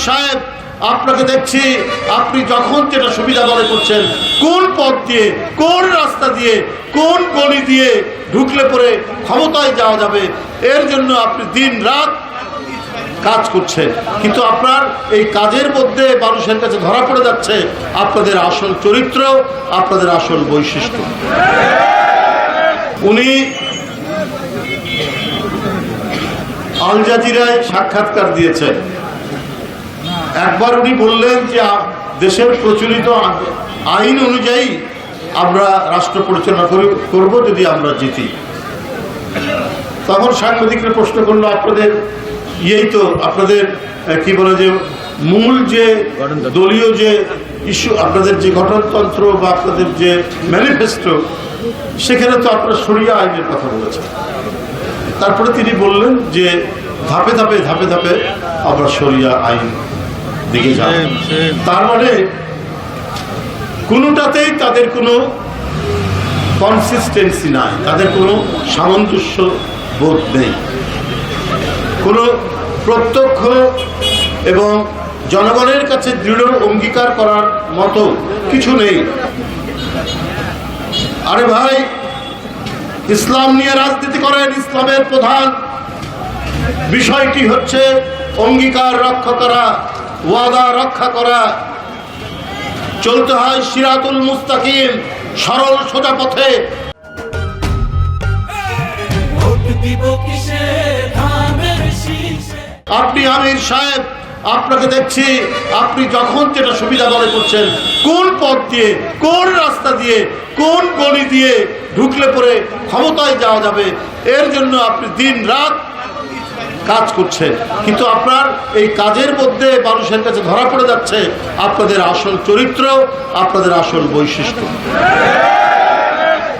সাহেব আপনাকে দেখছি, আপনি যখন যেটা সুবিধা মনে করছেন, কোন পথ দিয়ে, কোন রাস্তা দিয়ে, কোন গলি দিয়ে ঢুকলে পরে ক্ষমতায় যাওয়া যাবে, এর জন্য আপনি দিন রাত কাজ করছেন। কিন্তু আপনার এই কাজের মধ্যে মানুষের কাছে ধরা পড়ে যাচ্ছে আপনাদের আসল চরিত্র, আপনাদের আসল বৈশিষ্ট্য। উনি আল জাজিরায় সাক্ষাৎকার দিয়েছেন। একবার উনি বললেন যে দেশের প্রচলিত আইন অনুযায়ী আমরা রাষ্ট্র পরিচালনা করব যদি আমরা জিতি। তখন সাংবাদিকরা প্রশ্ন করলো, আপনাদের তো আপনাদের কি বলে যে মূল যে দলীয় যে ইস্যু, আপনাদের যে গঠনতন্ত্র বা আপনাদের যে ম্যানিফেস্টো, সেখানে তো আপনারা শরিয়া আইনের কথা বলেছেন। তারপরে তিনি বললেন যে ধাপে ধাপে ধাপে ধাপে আমরা শরিয়া আইন দিকে যাব। তার মানে কোনোটাতেই তাদের কোনো কনসিস্টেন্সি নাই, তাদের কোনো সামঞ্জস্য বোধ নেই, কোনো প্রত্যক্ষ এবং জনগণের কাছে দৃঢ় অঙ্গীকার করার মতো কিছু নেই। আরে ভাই, ইসলাম নিয়ে রাজনীতি করেন, ইসলামের প্রধান বিষয়টি হচ্ছে অঙ্গীকার রক্ষা করা, ওয়াদা রক্ষা করা। চলতে হয় সিরাতুল মুস্তাকিম, সরল সোজা পথে। আপনি আমির সাহেব, আপনাকে দেখছি, আপনি যখন যেটা সুবিধা মনে করছেন, কোন পথ দিয়ে, কোন রাস্তা দিয়ে, কোন গলি দিয়ে ঢুকলে পরে ক্ষমতায় যাওয়া যাবে, এর জন্য আপনি দিন রাত কাজ করছেন। কিন্তু আপনার এই কাজের মধ্যে মানুষের কাছে ধরা পড়ে যাচ্ছে আপনাদের আসল চরিত্র, আপনাদের আসল বৈশিষ্ট্য।